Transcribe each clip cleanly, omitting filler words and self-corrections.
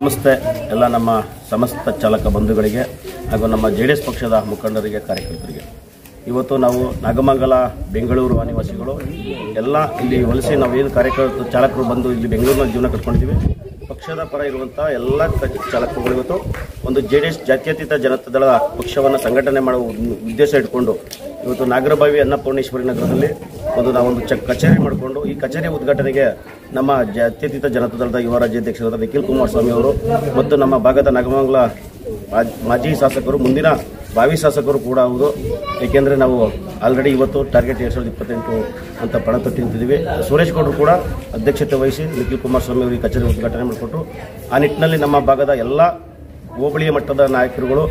ನಮಸ್ತೆ ಎಲ್ಲ ನಮ್ಮ ಸಮಸ್ತ ಚಾಲಕ ಬಂಧುಗಳಿಗೆ ಹಾಗೂ ನಮ್ಮ ಜೆಡಿಎಸ್ ಪಕ್ಷದ ಮುಖಂಡರಿಗೆ ಕಾರ್ಯಕರ್ತರಿಗೆ ಇವತ್ತು ನಾವು ನಾಗಮಂಗಲ ಬೆಂಗಳೂರು ನಿವಾಸಿಗಳು ಎಲ್ಲ ಇಲ್ಲಿ ವಲಸೆ ನಾವೇನು ಕಾರ್ಯಕರ್ತರು ಚಾಲಕರು ಬಂದು ಇಲ್ಲಿ ಬೆಂಗಳೂರಿನಲ್ಲಿ ಜೀವನ ಕಟ್ಕೊಂಡಿದ್ದೀವಿ ಪಕ್ಷದ ಪರ ಇರುವಂಥ ಎಲ್ಲ ಚಾಲಕರುಗಳು ಇವತ್ತು ಒಂದು ಜೆಡಿಎಸ್ ಜಾತ್ಯತೀತ ಜನತಾ ದಳ ಪಕ್ಷವನ್ನು ಸಂಘಟನೆ ಮಾಡುವ ಉದ್ದೇಶ ಇಟ್ಕೊಂಡು ಇವತ್ತು ನಾಗರಬಾವಿ ಅನ್ನಪೂರ್ಣೇಶ್ವರಿ ನಗರದಲ್ಲಿ ನಾವೊಂದು ಕಚೇರಿ ಮಾಡಿಕೊಂಡು ಈ ಕಚೇರಿ ಉದ್ಘಾಟನೆಗೆ ನಮ್ಮ ಜಾತ್ಯತೀತ ಜನತಾ ದಳದ ಯುವ ರಾಜ್ಯಾಧ್ಯಕ್ಷರಾದ ನಿಖಿಲ್ ಕುಮಾರಸ್ವಾಮಿ ಅವರು ಮತ್ತು ನಮ್ಮ ಭಾಗದ ನಾಗಮಂಗಲ ಮಾಜಿ ಶಾಸಕರು ಮುಂದಿನ ಭಾವಿ ಶಾಸಕರು ಕೂಡ ಹೌದು. ಏಕೆಂದರೆ ನಾವು ಆಲ್ರೆಡಿ ಇವತ್ತು ಟಾರ್ಗೆಟ್ 2028 ಅಂತ ಪಣ ತೊಟ್ಟಿದ್ದೀವಿ. ಸುರೇಶ್ ಗೌಡರು ಕೂಡ ಅಧ್ಯಕ್ಷತೆ ವಹಿಸಿ ನಿಖಿಲ್ ಕುಮಾರಸ್ವಾಮಿ ಅವರು ಈ ಕಚೇರಿ ಉದ್ಘಾಟನೆ ಮಾಡಿಕೊಟ್ಟು ಆ ನಿಟ್ಟಿನಲ್ಲಿ ನಮ್ಮ ಭಾಗದ ಎಲ್ಲ ಹೋಬಳಿಯ ಮಟ್ಟದ ನಾಯಕರುಗಳು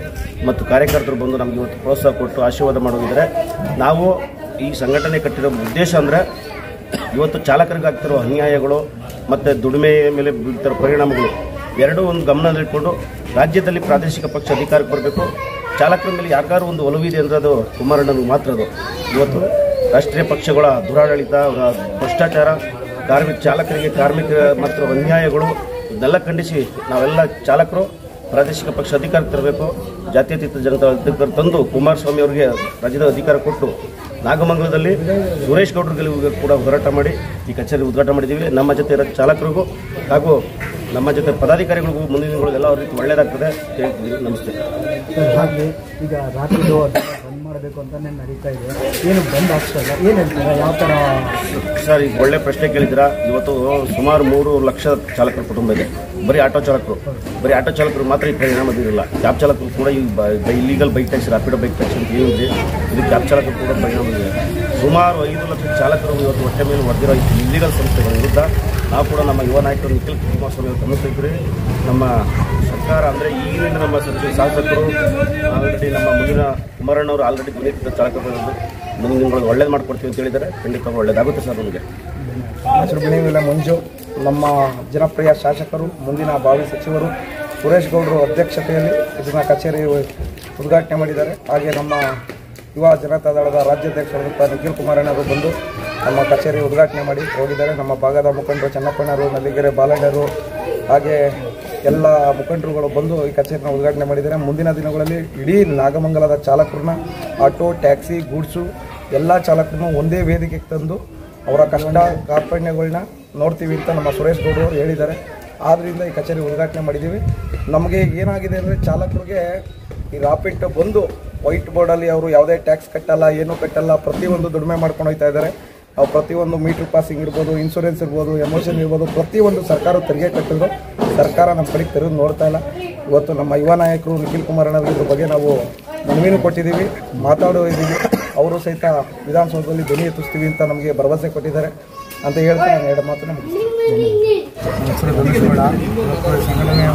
ಮತ್ತು ಕಾರ್ಯಕರ್ತರು ಬಂದು ನಮಗೆ ಇವತ್ತು ಪ್ರೋತ್ಸಾಹ ಕೊಟ್ಟು ಆಶೀರ್ವಾದ ಮಾಡೋದಿದ್ರೆ ನಾವು ಈ ಸಂಘಟನೆ ಕಟ್ಟಿರೋ ಉದ್ದೇಶ ಅಂದರೆ ಇವತ್ತು ಚಾಲಕರಿಗಾಗ್ತಿರೋ ಅನ್ಯಾಯಗಳು ಮತ್ತು ದುಡಿಮೆಯ ಮೇಲೆ ಬೀಳ್ತಿರೋ ಪರಿಣಾಮಗಳು ಎರಡೂ ಒಂದು ಗಮನದಲ್ಲಿಟ್ಕೊಂಡು ರಾಜ್ಯದಲ್ಲಿ ಪ್ರಾದೇಶಿಕ ಪಕ್ಷ ಅಧಿಕಾರಕ್ಕೆ ಬರಬೇಕು. ಚಾಲಕರ ಮೇಲೆ ಯಾರಿಗಾರು ಒಂದು ಒಲವಿದೆ ಅಂದರೆ ಅದು ಕುಮಾರಣ್ಣನಿಗೆ ಮಾತ್ರ. ಅದು ಇವತ್ತು ರಾಷ್ಟ್ರೀಯ ಪಕ್ಷಗಳ ದುರಾಡಳಿತ, ಅವರ ಭ್ರಷ್ಟಾಚಾರ, ಚಾಲಕರಿಗೆ ಕಾರ್ಮಿಕರ ಮತ್ತು ಅನ್ಯಾಯಗಳು ಇದನ್ನೆಲ್ಲ ಖಂಡಿಸಿ ನಾವೆಲ್ಲ ಚಾಲಕರು ಪ್ರಾದೇಶಿಕ ಪಕ್ಷ ಅಧಿಕಾರಕ್ಕೆ ತರಬೇಕು. ಜಾತ್ಯತೀತ ಜನತಾ ಅಧಿಕಾರ ತಂದು ಕುಮಾರಸ್ವಾಮಿ ಅವರಿಗೆ ರಾಜ್ಯದ ಅಧಿಕಾರ ಕೊಟ್ಟು ನಾಗಮಂಗಲದಲ್ಲಿ ಸುರೇಶ್ ಗೌಡರಿಗೆ ಕೂಡ ಹೋರಾಟ ಮಾಡಿ ಈ ಕಚೇರಿ ಉದ್ಘಾಟನೆ ಮಾಡಿದ್ದೀವಿ. ನಮ್ಮ ಜೊತೆ ಇರೋ ಚಾಲಕರಿಗೂ ಹಾಗೂ ನಮ್ಮ ಜೊತೆ ಪದಾಧಿಕಾರಿಗಳಿಗೂ ಮುಂದಿನ ದಿನಗಳಿಗೆಲ್ಲ ಅವ್ರ ರೀತಿ ಒಳ್ಳೆಯದಾಗ್ತದೆ ಹೇಳ್ತಿದ್ದೀವಿ. ನಮಸ್ತೆ. ಹಾಗೆ ಈಗ ರಾತ್ರಿ ಬಂದ್ ಮಾಡಬೇಕು ಅಂತಲೇ ನಡೀತಾ ಇದೆ, ಏನು ಬಂದ್ ಆಗ್ತಲ್ಲ, ಏನು ಹೇಳ್ತೀರಾ, ಯಾವ ಥರ? ಸರ್, ಈಗ ಒಳ್ಳೆ ಪ್ರಶ್ನೆ ಕೇಳಿದ್ದೀರಾ. ಇವತ್ತು ಸುಮಾರು 3 ಲಕ್ಷ ಚಾಲಕರ ಕುಟುಂಬ ಇದೆ. ಬರೀ ಆಟೋ ಚಾಲಕರು ಮಾತ್ರ ಈ ಪರಿಣಾಮ ಬೀರಿಲ್ಲ. ಕ್ಯಾಬ್ ಚಾಲಕರು ಕೂಡ ಈ illegal bike taxi, Rapido bike taxi ಅಂತ ಏನಿದೆ ಇದು ಕ್ಯಾಬ್ ಚಾಲಕರು ಕೂಡ ಪರಿಣಾಮ ಬೀರಿದೆ. ಸುಮಾರು 5 ಲಕ್ಷ ಚಾಲಕರು ಇವತ್ತು ಹೊಟ್ಟೆ ಮೇಲೆ ಹೊಡೆದಿರೋ ಇಲ್ಲಿಗಲ್ ಸಂಸ್ಥೆಗಳ ವಿರುದ್ಧ ನಾವು ಕೂಡ ನಮ್ಮ ಯುವ ನಾಯಕರು ನಿಖಿಲ್ ಕುಮಾರಸ್ವಾಮಿ ಅವರು ಗಮನಿಸ್ತಿದ್ರಿ. ನಮ್ಮ ಸರ್ಕಾರ ಅಂದರೆ ಈಗಿನಿಂದ ನಮ್ಮ ಶಾಸಕರು ಆಲ್ರೆಡಿ ನಮ್ಮ ಮುಂದಿನ ಕುಮಾರಣ್ಣವರು ಆಲ್ರೆಡಿ ದುಡಿಯುತ್ತಿದ್ದ ಚಾಲಕರು ಮುಂದಿನ ದಿನಗಳು ಒಳ್ಳೇದು ಮಾಡಿಕೊಡ್ತೀವಿ ಅಂತ ಹೇಳಿದ್ದಾರೆ. ಖಂಡಿತವಾಗಿ ಒಳ್ಳೇದಾಗುತ್ತೆ ಸರ್. ನಮಗೆ ಹೆಸರು ಮಂಜು, ನಮ್ಮ ಜನಪ್ರಿಯ ಶಾಸಕರು, ಮುಂದಿನ ಭಾವಿ ಸಚಿವರು ಸುರೇಶ್ ಗೌಡರು ಅಧ್ಯಕ್ಷತೆಯಲ್ಲಿ ಇದನ್ನ ಕಚೇರಿ ಉದ್ಘಾಟನೆ ಮಾಡಿದ್ದಾರೆ. ಹಾಗೆ ನಮ್ಮ ಯುವ ಜನತಾ ದಳದ ರಾಜ್ಯಾಧ್ಯಕ್ಷರಾದಂಥ ನಿಖಿಲ್ ಕುಮಾರಣ್ಣವರು ಬಂದು ನಮ್ಮ ಕಚೇರಿ ಉದ್ಘಾಟನೆ ಮಾಡಿ ಹೋಗಿದ್ದಾರೆ. ನಮ್ಮ ಭಾಗದ ಮುಖಂಡರು ಚನ್ನಪ್ಪಣ್ಣರು, ನಲ್ಲಿಗೆರೆ ಬಾಲಣ್ಣರು ಹಾಗೆ ಎಲ್ಲ ಮುಖಂಡರುಗಳು ಬಂದು ಈ ಕಚೇರಿನ ಉದ್ಘಾಟನೆ ಮಾಡಿದ್ದಾರೆ. ಮುಂದಿನ ದಿನಗಳಲ್ಲಿ ಇಡೀ ನಾಗಮಂಗಲದ ಚಾಲಕರನ್ನ, ಆಟೋ, ಟ್ಯಾಕ್ಸಿ, ಗೂಡ್ಸು ಎಲ್ಲ ಚಾಲಕರನ್ನು ಒಂದೇ ವೇದಿಕೆಗೆ ತಂದು ಅವರ ಕಷ್ಟ ಕಾರ್ಪಣ್ಯಗಳನ್ನ ನೋಡ್ತೀವಿ ಅಂತ ನಮ್ಮ ಸುರೇಶ್ ಗೌಡರು ಹೇಳಿದ್ದಾರೆ. ಆದ್ದರಿಂದ ಈ ಕಚೇರಿ ಉದ್ಘಾಟನೆ ಮಾಡಿದ್ದೀವಿ. ನಮಗೆ ಏನಾಗಿದೆ ಅಂದರೆ ಚಾಲಕರಿಗೆ ಈ ರಾಪಿಡ್ ಬಂದು ವೈಟ್ ಬೋರ್ಡಲ್ಲಿ ಅವರು ಯಾವುದೇ ಟ್ಯಾಕ್ಸ್ ಕಟ್ಟಲ್ಲ, ಏನೂ ಕಟ್ಟಲ್ಲ, ಪ್ರತಿಯೊಂದು ದುಡಿಮೆ ಮಾಡ್ಕೊಂಡು ಹೋಗ್ತಾ ಇದ್ದಾರೆ. ಅವು ಪ್ರತಿಯೊಂದು ಮೀಟ್ರ್ ಪಾಸಿಂಗ್ ಇರ್ಬೋದು, ಇನ್ಶೂರೆನ್ಸ್ ಇರ್ಬೋದು, ಎಮೋಷನ್ ಇರ್ಬೋದು, ಪ್ರತಿಯೊಂದು ಸರ್ಕಾರ ತೆರಿಗೆ ಕಟ್ಟಿದ್ರು ಸರ್ಕಾರ ನಮ್ಮ ಕಡೆಗೆ ತೆರೆದು ನೋಡ್ತಾ ಇಲ್ಲ. ಇವತ್ತು ನಮ್ಮ ಯುವ ನಾಯಕರು ನಿಖಿಲ್ ಕುಮಾರಣ್ಣವ್ರ ಇದ್ರ ಬಗ್ಗೆ ನಾವು ಮನವಿನೂ ಕೊಟ್ಟಿದ್ದೀವಿ, ಮಾತಾಡೋದಿದ್ದೀವಿ. ಅವರು ಸಹಿತ ವಿಧಾನಸೌಧದಲ್ಲಿ ಧ್ವನಿ ಎತ್ತಿಸ್ತೀವಿ ಅಂತ ನಮಗೆ ಭರವಸೆ ಕೊಟ್ಟಿದ್ದಾರೆ ಅಂತ ಹೇಳ್ತಾ ನಾನು 2 ಮಾತನ್ನು ಮುಗಿಸ್ತೀನಿ. ಸಂಘಟನೆ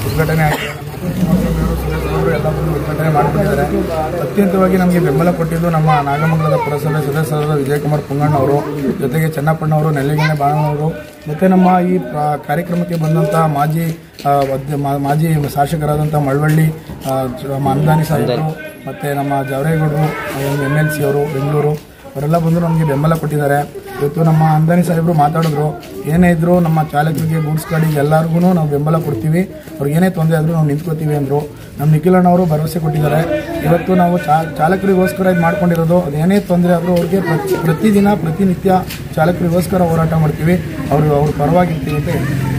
ಉದ್ಘಾಟನೆ ಆಗಿದೆ. ಅವರು ಎಲ್ಲರೂ ಉದ್ಘಾಟನೆ ಮಾಡಿಕೊಂಡಿದ್ದಾರೆ. ಅತ್ಯಂತವಾಗಿ ನಮಗೆ ಬೆಂಬಲ ಕೊಟ್ಟಿದ್ದು ನಮ್ಮ ನಾಗಮಂಗಲದ ಪುರಸಭೆ ಸದಸ್ಯರಾದ ವಿಜಯಕುಮಾರ್ ಪುಂಗಣ್ಣ ಅವರು, ಜೊತೆಗೆ ಚನ್ನಪ್ಪಣ್ಣವರು, ನೆಲ್ಲಿಗೆರೆ ಬಾಳಣ್ಣವರು, ಮತ್ತು ನಮ್ಮ ಈ ಕಾರ್ಯಕ್ರಮಕ್ಕೆ ಬಂದಂಥ ಮಾಜಿ ಶಾಸಕರಾದಂಥ ಮಳವಳ್ಳಿ ಅಂದಾನಿ ಸಾಹೇಬರು ಮತ್ತು ನಮ್ಮ ಜವರೇಗೌಡರು, MLC ಅವರು ಬೆಂಗಳೂರು, ಅವರೆಲ್ಲ ಬಂದು ನಮಗೆ ಬೆಂಬಲ ಕೊಟ್ಟಿದ್ದಾರೆ. ಇವತ್ತು ನಮ್ಮ ಅಂದಾನಿ ಸಾಹೇಬರು ಮಾತಾಡಿದ್ರು, ಏನೇ ಇದ್ದರೂ ನಮ್ಮ ಚಾಲಕರಿಗೆ, ಗೂಡ್ಸ್ ಗಾಡಿಗೆ ಎಲ್ಲರಿಗೂ ನಾವು ಬೆಂಬಲ ಕೊಡ್ತೀವಿ, ಅವ್ರಿಗೆ ಏನೇ ತೊಂದರೆ ಆದರೂ ನಾವು ನಿಂತ್ಕೋತೀವಿ ಅಂದರು. ನಮ್ಮ ನಿಖಿಲಣ್ಣವರು ಭರವಸೆ ಕೊಟ್ಟಿದ್ದಾರೆ. ಇವತ್ತು ನಾವು ಚಾಲಕರಿಗೋಸ್ಕರ ಇದು ಮಾಡ್ಕೊಂಡಿರೋದು, ಅದೇನೇ ತೊಂದರೆ ಆದರೂ ಅವ್ರಿಗೆ ಪ್ರತಿನಿತ್ಯ ಚಾಲಕರಿಗೋಸ್ಕರ ಹೋರಾಟ ಮಾಡ್ತೀವಿ, ಅವ್ರ ಪರವಾಗಿರ್ತೀವಿ ಅಂತ ಹೇಳ್ತೀವಿ.